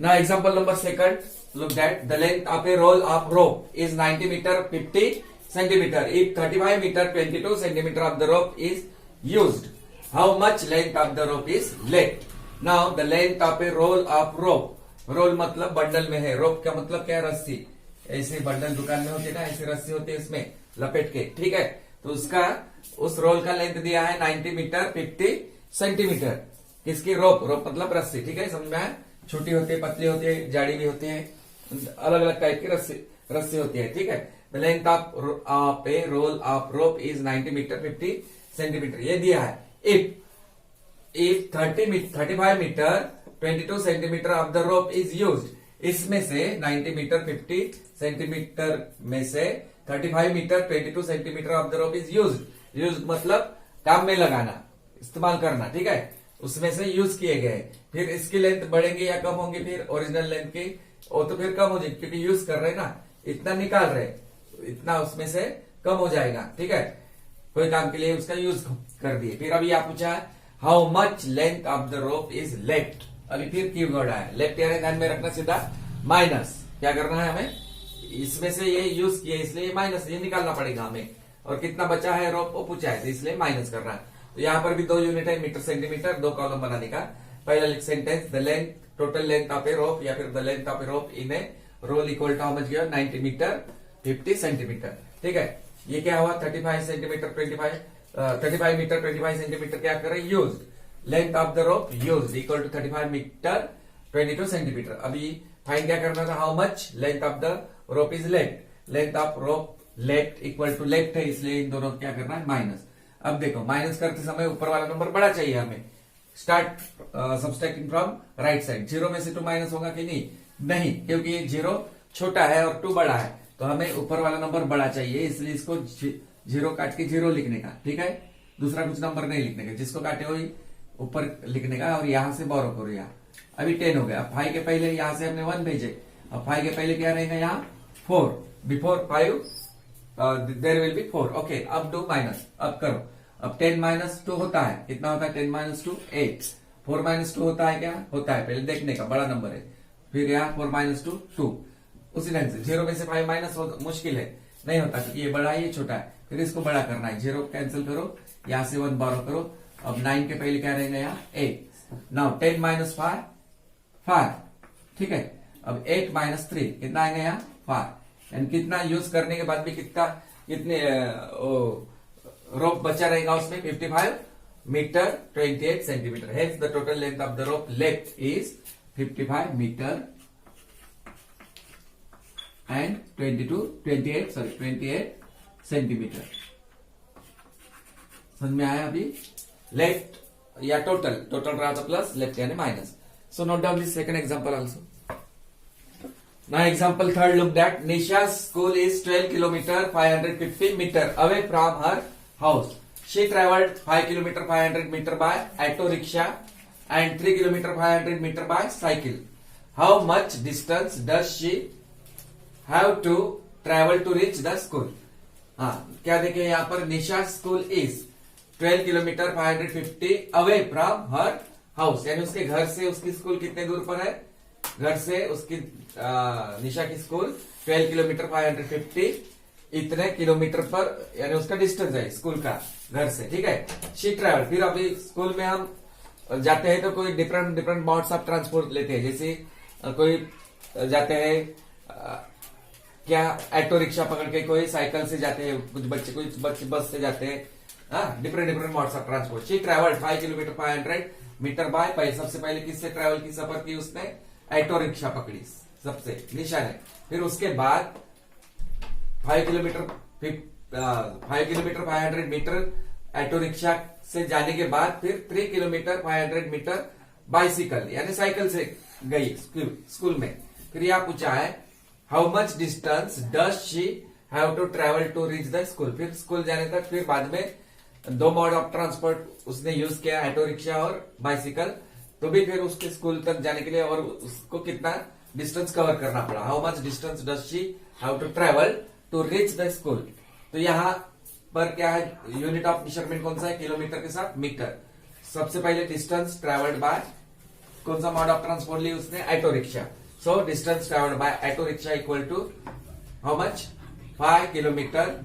Now example number second, look that the length of a roll of rope is 90 meter 50 centimeter. If 35 meter 22 centimeter of the rope is used, how much length of the rope is left? Now the length of a roll of rope, roll मतलब bundle में है, रोप का मतलब क्या है, रस्सी। ऐसे bundle दुकान में होती है ना, ऐसी रस्सी होती है इसमें लपेट के, ठीक है। तो उसका उस रोल का लेंथ दिया है 90 मीटर 50 सेंटीमीटर। किसकी? रोप। रोप मतलब रस्सी, ठीक है, समझ में आया। छोटी होती है, पतली होती है, जाड़ी भी होती है, अलग अलग टाइप की रस्सी होती है, ठीक है। The length of a roll of rope is 90 metre 50 centimetre, ये दिया है। If 35 metre 22 centimetre of the rope is used, इसमें से 90 मीटर 50 सेंटीमीटर में से 35 metre 22 centimetre of the rope is used मतलब काम में लगाना, इस्तेमाल करना, ठीक है, उसमें से यूज किए गए। फिर इसकी लेंथ बढ़ेंगे या कम होंगे? फिर ओरिजिनल लेंथ की वो तो फिर कम हो जाएगी, क्योंकि यूज कर रहे हैं ना, इतना निकाल रहे, इतना उसमें से कम हो जाएगा, ठीक है। कोई काम के लिए उसका यूज कर दिए। फिर अभी आप पूछा how much length of the rope is left. अभी फिर कीवर्ड आया लेफ्ट, यानी ध्यान में रखना, सीधा माइनस। क्या करना है हमें? इसमें से ये यूज किया इसलिए माइनस, ये निकालना पड़ेगा हमें। और कितना बचा है रोप वो पूछा है, तो इसलिए माइनस करना है। तो यहाँ पर भी 2 यूनिट है, मीटर सेंटीमीटर, 2 कॉलम बनाने का। पहला sentence, the length total length of a rope, या फिर the length of a rope in a roll equal to how much given 90 metre 50 centimetre, ठीक है। ये क्या हुआ? 35 सेंटीमीटर 35 मीटर 25 सेंटीमीटर क्या कर रहे हैं? Use. Length of the rope use equal to 35 metre 22 centimetre. अभी फाइंड क्या करना था? How much length of the rope is left. Length of rope left equal to left है, इसलिए इन दोनों क्या करना है? माइनस। अब देखो, माइनस करते समय ऊपर वाला नंबर बड़ा चाहिए हमें। Start subtracting from right side. 0 में से 2 माइनस होगा कि नहीं, क्योंकि 0 छोटा है और 2 बड़ा है, तो हमें ऊपर वाला नंबर बड़ा चाहिए, इसलिए इसको 0 काट के 0 लिखने का, ठीक है। दूसरा कुछ नंबर नहीं लिखने का, जिसको काटे वही ऊपर लिखने का। और यहां से बोरो करो, यहाँ अभी 10 हो गया। अब 5 के पहले यहां से हमने 1 भेजे, अब 5 के पहले क्या रहेगा? यहाँ 4। Before 5 there will be 4। Okay, अब डू माइनस, अब करो। अब 10 माइनस 2 होता है, कितना होता है? 10 माइनस 2 8। 4 माइनस 2 होता है क्या? होता है, पहले देखने का, बड़ा नंबर है। फिर यहाँ 4 माइनस 2 2। उसी ढंग से 0 में से 5 माइनस मुश्किल है, नहीं होता, क्योंकि ये बड़ा है ये छोटा है। फिर इसको बड़ा करना है, 0 कैंसिल करो, यहाँ से 1 बारो करो। अब 9 के पहले क्या रहेगा? यहाँ 8। नाउ 10 माइनस 5 5, ठीक है। अब 8 माइनस 3 कितना आएगा? यहाँ 5। एंड कितना यूज करने के बाद भी कितने रोप बचा रहेगा उसमें? 55 metre 28 centimetre. Hence the total length of the rope left is 55 metre and 28 centimetre. समझ में आया? अभी लेफ्ट या टोटल रहा तो प्लस, लेफ्ट यानी minus. So note down this second example also. Now example third, look that Nisha's school is 12 kilometer 550 meter away from her house. She traveled 5 kilometer 500 meter by auto rickshaw and 3 kilometer 500 meter by cycle. How much distance does she have to travel to reach the school? हाँ, क्या देखें यहाँ पर? Nisha school is 12 kilometre 550 away from her house, यानी उसके घर से उसकी स्कूल कितने दूर पर है? घर से उसकी निशा की स्कूल 12 किलोमीटर 550 इतने किलोमीटर पर, यानी उसका डिस्टेंस है स्कूल का घर से, ठीक है। She travel. फिर अभी स्कूल में हम जाते हैं तो कोई डिफरेंट मोड्स ऑफ ट्रांसपोर्ट लेते हैं। जैसे कोई जाते हैं क्या ऑटो रिक्शा पकड़ के, कोई साइकिल से जाते हैं, कुछ बच्चे बस से जाते हैं। Different modes of transport. She travel 5 kilometre 500 metre by. सबसे पहले किससे ट्रेवल की, सफर की उसने? ऑटो रिक्शा पकड़ी सबसे, निशा ने। फिर उसके बाद 5 किलोमीटर 500 मीटर ऑटो रिक्शा से जाने के बाद फिर 3 किलोमीटर 500 मीटर बाइसिकल यानी साइकिल से गई स्कूल में। फिर यह पूछा है how much distance does she have to travel to reach the school. फिर स्कूल जाने तक फिर बाद में 2 मोड ऑफ ट्रांसपोर्ट उसने यूज किया, ऑटो रिक्शा और बाइसिकल। तो भी फिर उसके स्कूल तक जाने के लिए और उसको कितना डिस्टेंस कवर करना पड़ा। How much distance does she have to travel to reach the school. तो यहाँ पर क्या है? यूनिट ऑफ मेजरमेंट कौन सा है? किलोमीटर के साथ मीटर। सबसे पहले डिस्टेंस ट्रेवल्ड बाय कौन सा मोड ऑफ ट्रांसपोर्ट ली उसने? Auto rickshaw. So distance travelled by auto rickshaw equal to how much? 5 kilometre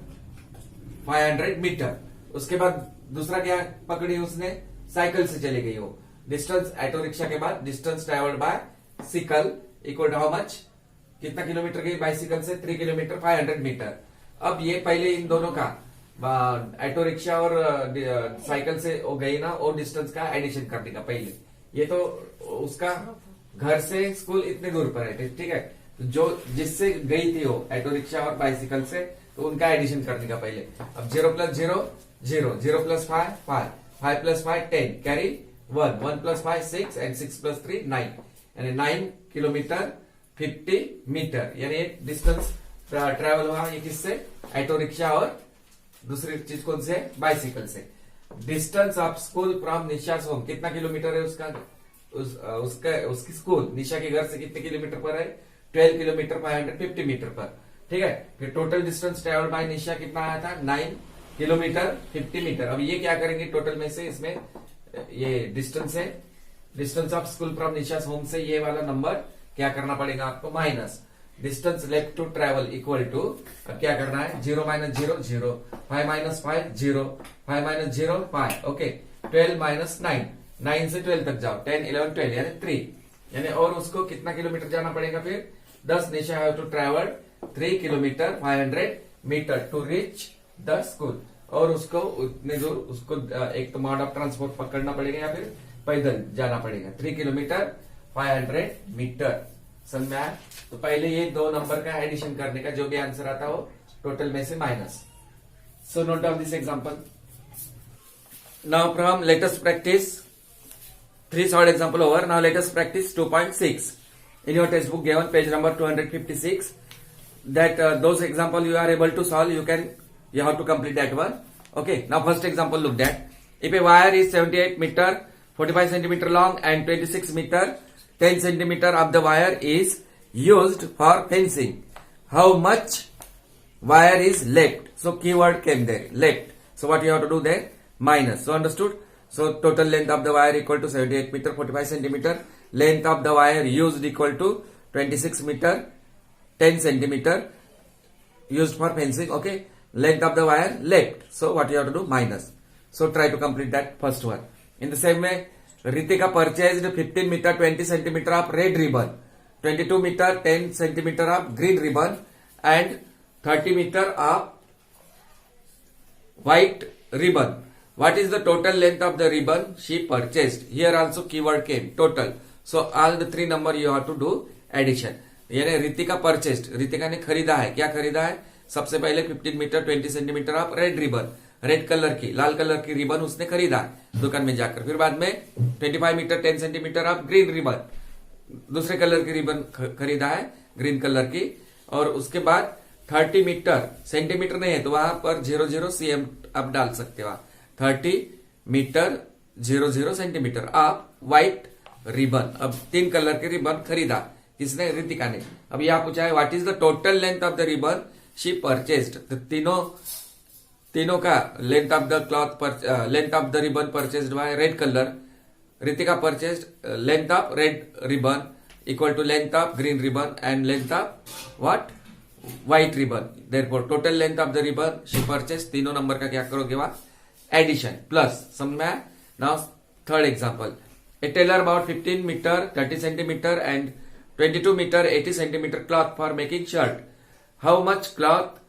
500 metre. उसके बाद दूसरा क्या पकड़ी उसने? साइकिल से चली गई वो. डिस्टेंस ऑटो रिक्शा के बाद distance travelled by cycle equal to how much? कितना किलोमीटर गई बाइसिकल से? 3 किलोमीटर 500 मीटर. अब ये पहले इन दोनों का ऑटो रिक्शा और साइकिल से वो गई ना, वो डिस्टेंस का एडिशन करने का पहले. ये तो उसका घर से स्कूल इतने दूर पर है, ठीक है. जो जिससे गई थी वो ऑटो रिक्शा और बाइसिकल से, तो उनका एडिशन करने का पहले. अब 0 + 0 0, 0 + 5 5, 5 + 5 10, कैरी 1, 1 + 5 6 and 6 + 3 9, यानी 9 किलोमीटर 50 मीटर. यानी डिस्टेंस ट्रेवल हुआ ये किससे? ऑटो रिक्शा और दूसरी चीज कौन से? बाइसिकल से. Distance of school from Nisha's home कितना किलोमीटर है उसका? उसकी स्कूल निशा के घर से कितने किलोमीटर पर है? 12 किलोमीटर 550 मीटर पर. ठीक है. फिर टोटल डिस्टेंस ट्रेवल बाय निशा कितना आया था? 9 किलोमीटर 50 मीटर. अब ये क्या करेंगे टोटल में से? इसमें ये डिस्टेंस है, distance of school from Nisha's home से ये वाला नंबर क्या करना पड़ेगा आपको? Minus. Distance left to travel equal to, अब क्या करना है? 0 - 0 0, 5 - 5 0, 5 - 0 5. ओके. 12 - 9, 9 से 12 तक जाओ. 10 11 12 यानी 3. यानी और उसको कितना किलोमीटर जाना पड़ेगा फिर? 10 Nisha have to travel 3 kilometre 500 metre to reach the school. और उसको उतने दूर उसको एक तो मोड ऑफ ट्रांसपोर्ट पकड़ना पड़ेगा या फिर पैदल जाना पड़ेगा. 3 किलोमीटर 500 मीटर. समझ में आया? तो पहले ये दो नंबर का एडिशन करने का, जो भी आंसर आता हो टोटल में से minus. So note down this example. Now from latest practice 3 solid example over. Now let us practice 2.6 in your textbook given page number 256. That those example you are able to solve, you have to complete that one. Okay. Now first example looked at. If a wire is 78 meter 45 centimeter long and 26 meter 10 centimeter of the wire is used for fencing, how much wire is left? So keyword came there, left. So what you have to do there? Minus. So understood? So total length of the wire equal to 78 meter 45 centimeter. Length of the wire used equal to 26 meter 10 centimeter used for fencing. Okay. Length of the wire left. So what you have to do? Minus. So try to complete that first one. In the same way, Ritika purchased 15 meter 20 centimeter of red ribbon, 22 meter 10 centimeter of green ribbon and 30 meter of white ribbon. What is the total length of the ribbon she purchased? Here also keyword came, total. So all the three number you have to do addition. यानी Ritika purchased, Ritika ने खरीदा है. क्या खरीदा है? सबसे पहले 15 metre 20 centimetre of red ribbon, red colour की, लाल कलर की रिबन उसने खरीदा है दुकान में जाकर. फिर बाद में 25 metre 10 centimetre of green ribbon, दूसरे कलर की रिबन खरीदा है ग्रीन कलर की. और उसके बाद 30 मीटर, सेंटीमीटर नहीं है तो वहां पर 00 cm आप डाल सकते हो. 30 metre 00 centimetre of white ribbon. अब 3 कलर के रिबन खरीदा किसने? रितिका ने. अब यहां पूछा है what is the total length of the ribbon she purchased. तो तीनों का length of the cloth length of the ribbon purchased by red colour. Ritika purchased length of red ribbon equal to length of green ribbon and length of what? White ribbon. Therefore total length of the ribbon she purchased. तीनों number का क्या करोगे वहां? Addition plus. समझ में आया? Now third example. A tailor bought 15 meter 30 centimeter and 22 meter 80 centimeter cloth for making shirt. How much cloth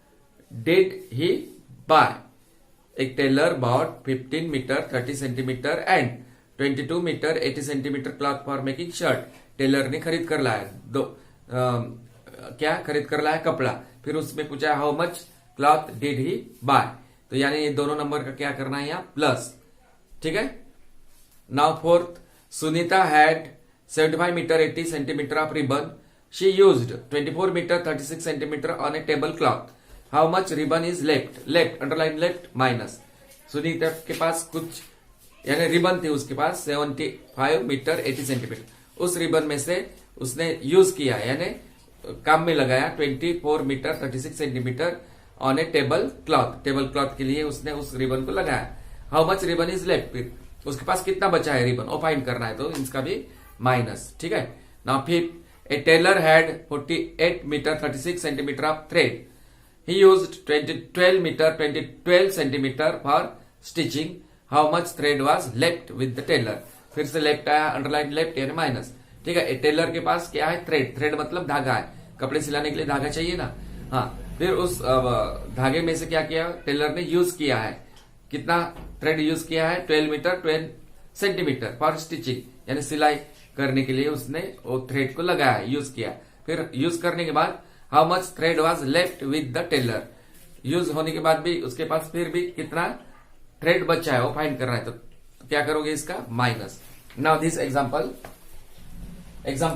did he buy? A tailor bought 15 meter 30 centimeter and 22 meter 80 centimeter cloth for making shirt. Tailor ने खरीद कर लाया क्या खरीद कर लाया? कपड़ा. फिर उसमें पूछा how much cloth did he buy. तो यानी ये दोनों नंबर का क्या करना है यहाँ? प्लस. ठीक है. Now fourth. Sunita had 75 meter 80 centimeter of ribbon. She used 24 meter 36 centimeter on a tablecloth. How much ribbon is left? Left, underline left, minus. Sunita के पास कुछ यानी रिबन थी उसके पास 75 मीटर 80 सेंटीमीटर. उस रिबन में से उसने यूज किया यानी काम में लगाया 24 metre 36 centimetre on a table cloth. Table cloth के लिए उसने उस रिबन को लगाया. How much ribbon is left. फिर उसके पास कितना बचा है रिबन वो फाइंड करना है. तो इसका भी माइनस, ठीक है। Now fifth, a tailor had 48 metre 36 centimetre of thread, he used 12 centimetre for stitching, how much thread was left with the tailor. फिर से लेफ्ट आया, अंडरलाइन लेफ्ट यानी माइनस, ठीक है। टेलर के पास क्या है, थ्रेड, थ्रेड मतलब धागा है, कपड़े सिलाने के लिए धागा चाहिए ना, हाँ। फिर उस धागे में से क्या किया टेलर ने, यूज किया है, कितना थ्रेड यूज किया है, 12 मीटर 12 सेंटीमीटर फॉर स्टिचिंग, यानी सिलाई करने के लिए उसने वो थ्रेड को लगाया, यूज किया। फिर यूज करने के बाद how much thread was left with the tailor, use होने के बाद भी उसके पास फिर भी कितना थ्रेड बचा है वो फाइंड करना है, तो क्या करोगे इसका, minus. Now this example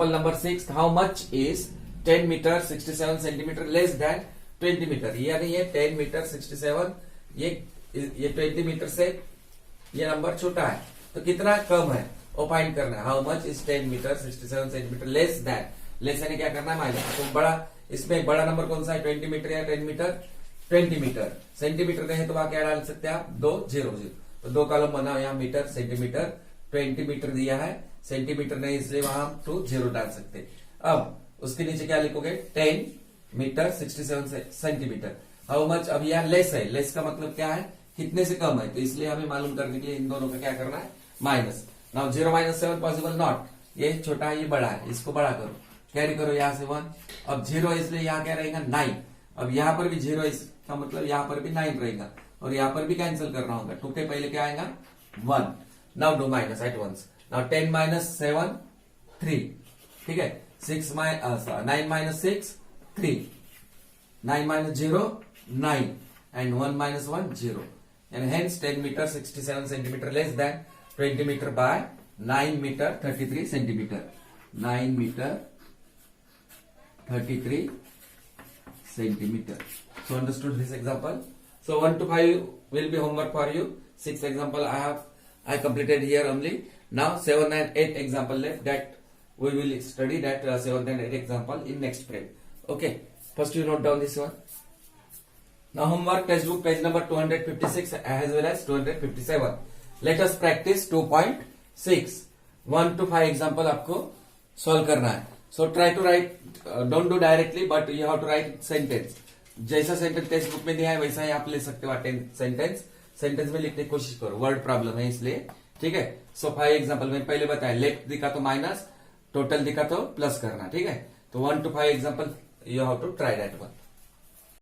number 6, how much is 10 metre 67 centimetre less than 20 metre, यानी ये 10 मीटर 67, ये 20 मीटर से ये नंबर छोटा है, तो कितना कम है वो फाइंड करना है। How much is 10 metre 67 centimetre less than, less यानी क्या करना है, माइनस। तो बड़ा, इसमें बड़ा नंबर कौन सा है, 20 मीटर या 10 मीटर, 20 मीटर। सेंटीमीटर कहें तो वहां क्या डाल सकते हैं आप, 2 0 0, तो 2 कॉलम बना यहाँ मीटर सेंटीमीटर, 20 मीटर दिया है, सेंटीमीटर नहीं इसलिए वहां 2 0 डाल सकते। अब उसके नीचे क्या लिखोगे, 10 मीटर 67 सेंटीमीटर। हाउ मच, अब यह लेस है, लेस का मतलब क्या है, कितने से कम है, तो इसलिए हमें मालूम करने के लिए इन दोनों का क्या करना है, माइनस। नाउ 0 - 7 पॉसिबल नॉट, ये छोटा है ये बड़ा है, इसको बड़ा करो, कैरी करो यहाँ से 1, अब 0 इसलिए यहाँ क्या रहेगा, 9। अब यहाँ पर भी 0, इसका मतलब यहाँ पर भी 9 रहेगा, और यहाँ पर भी कैंसिल करना होगा, 2 के पहले क्या आएगा, 1। Now do minus at once. Now 10 - 7 3, ठीक है। 9 - 6 3, 9 - 0 9, and 1 - 1 0, and hence 10 meter 67 centimeter less than 20 meter by 9 meter 33 centimeter, 9 meter 33 centimeter. So understood this example. So 1 to 5 will be homework for you. 6 example I completed here only. Now 7 and 8 example left, that we will study that 7 and 8 example in next period. Okay. First you note down this one. Now homework textbook page number 256 as well as 257. Let us practice 2.6. 1 to 5 example आपको solve करना है. So try to write, don't do directly, but you have to write sentence. जैसा sentence text book में दिया है वैसा ही आप ले सकते हो सेंटेंस में लिखने की कोशिश करो, वर्ड प्रॉब्लम है इसलिए, ठीक है। सो 5 एग्जांपल में पहले बताया, लेफ्ट दिखा तो माइनस, टोटल दिखा तो प्लस करना, ठीक है। तो 1 to 5 example you have to try that one.